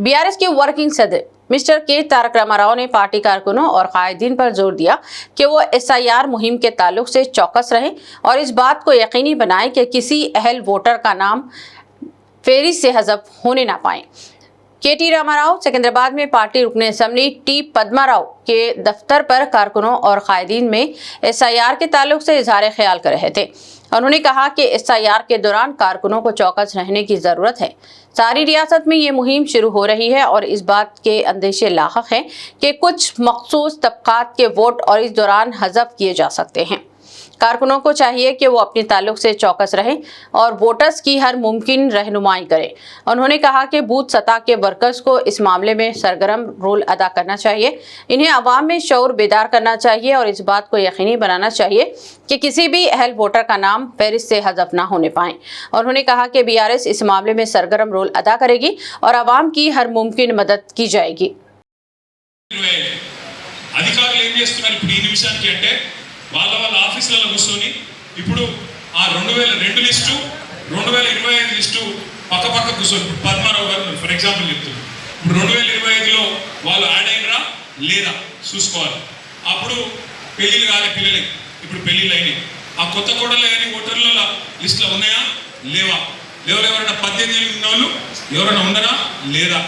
BRS के working सदर mister के तारक रामाराव ने पार्टी कारकुनों और कायदीन पर जोर दिया कि वो एसआईआर मुहिम के ताल्लुक से चौकस रहें और इस बात को यकीनी बनाएं कि किसी अहल वोटर का नाम फेहरिस्त से हज़फ होने ना पाए। केटी रामाराव सिकंदराबाद में पार्टी रुकने असेंबली टी पद्माराव के दफ्तर पर कारकुनों और कायदीन में एसआईआर के ताल्लुक से इजहार ख्याल कर रहे थे। उन्होंने कहा कि एसआईआर के दौरान कारकुनों को चौकस रहने की जरूरत है। सारी रियासत में ये मुहिम शुरू हो रही है और इस बात के अंदेशे लाहक हैं कि कुछ मखसूस तबकात के वोट और इस दौरान हज़फ किए जा सकते हैं। कारकुनों को चाहिए कि वो अपने ताल्लुक से चौकस रहें और वोटर्स की हर मुमकिन रहनुमाई करें। उन्होंने कहा कि बूथ सतह के वर्कर्स को इस मामले में सरगर्म रोल अदा करना चाहिए। इन्हें अवाम में शऊर बेदार करना चाहिए और इस बात को यकीनी बनाना चाहिए कि किसी भी अहल वोटर का नाम फहरिस्त से हज़फ ना होने पाए। उन्होंने कहा कि बीआरएस इस मामले में सरगर्म रोल अदा करेगी और अवाम की हर मुमकिन मदद की जाएगी। వాళ్ళ ఆఫీసులలో కూర్చొని ఇప్పుడు ఆ 2002 లిస్టు 2025 లిస్టు పక్క కూర్చొని పద్మారావు గారు ఫర్ ఎగ్జాంపుల్ చెప్తున్నారు. ఇప్పుడు 2025లో వాళ్ళు యాడ్ అయినరా లేదా చూసుకోవాలి. అప్పుడు పెళ్లిళ్ళు కాలే పిల్లలకి, ఇప్పుడు పెళ్లిళ్ళు అయినాయి. ఆ కొత్త కోడలు కానీ ఓటర్ల లిస్టులో ఉన్నాయా లేవా, ఎవరైనా 18 ఏళ్ళు ఉన్న వాళ్ళు ఎవరైనా ఉన్నారా లేదా,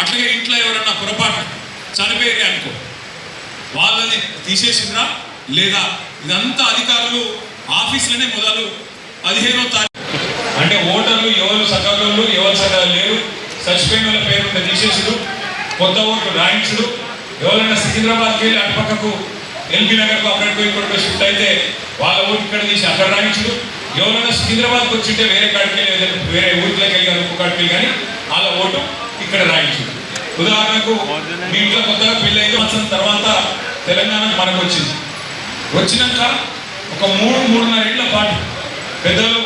అట్లాగే ఇంట్లో ఎవరైనా పొరపాటు చనిపోయారు అనుకో వాళ్ళని తీసేసిందా లేదా, ఇదంతా అధికారులు ఆఫీసులోనే మొదలు 15వ తారీఖు అంటే ఓటర్లు ఎవరు సకాలంలో ఎవరు సకాలం లేరు, చచ్చిపోయిన వాళ్ళ పేరు తీసేసుడు, కొత్త ఓట్లు రాయించుడు, ఎవరైనా సికింద్రాబాద్కి వెళ్ళి అటుపక్కకు ఎల్బీ నగర్కు అక్కడికి ఇక్కడికి షిఫ్ట్ అయితే వాళ్ళ ఓటు ఇక్కడ తీసి అక్కడ రాయించుడు, ఎవరైనా సికింద్రాబాద్కి వచ్చింటే వేరే కాడికి వెళ్ళి వేరే ఊరిలోకి వెళ్ళి ఒక్క కాడికి కానీ వాళ్ళ ఓటు ఇక్కడ రాయించుడు. ఉదాహరణకు మీ ఇంట్లో కొత్తగా పెళ్ళి 5 సంవత్సరం తర్వాత తెలంగాణ మనకు వచ్చినాక ఒక 3-3.5 ఏళ్ల పాటు పెద్దలు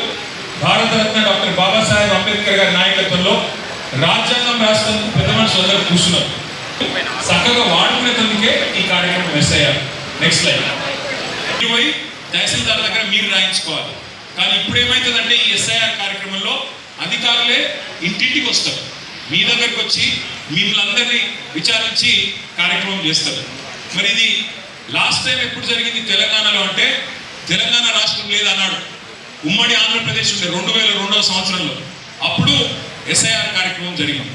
భారతరత్న డాక్టర్ బాబాసాహెబ్ అంబేద్కర్ గారి నాయకత్వంలో రాజ్యాంగం రాష్ట్రం పెద్ద మనుషులు అందరూ కూర్చున్నారు. చక్కగా వాడుకునేందుకే ఈ కార్యక్రమం మిస్ అయ్యారు. నెక్స్ట్ లైన్ పోయి తహసీల్దార్ దగ్గర మీరు రాయించుకోవాలి. కానీ ఇప్పుడు ఏమవుతుందంటే ఈ ఎస్ఐఆర్ కార్యక్రమంలో అధికారులే ఇంటింటికి వస్తారు, మీ దగ్గరకు వచ్చి మిమ్మల్ని అందరినీ విచారించి కార్యక్రమం చేస్తారు. మరి ఇది లాస్ట్ టైం ఎప్పుడు జరిగింది తెలంగాణలో అంటే తెలంగాణ రాష్ట్రం లేదన్నాడు, ఉమ్మడి ఆంధ్రప్రదేశ్ ఉండే 2002వ సంవత్సరంలో అప్పుడు ఎస్ఐఆర్ కార్యక్రమం జరిగింది.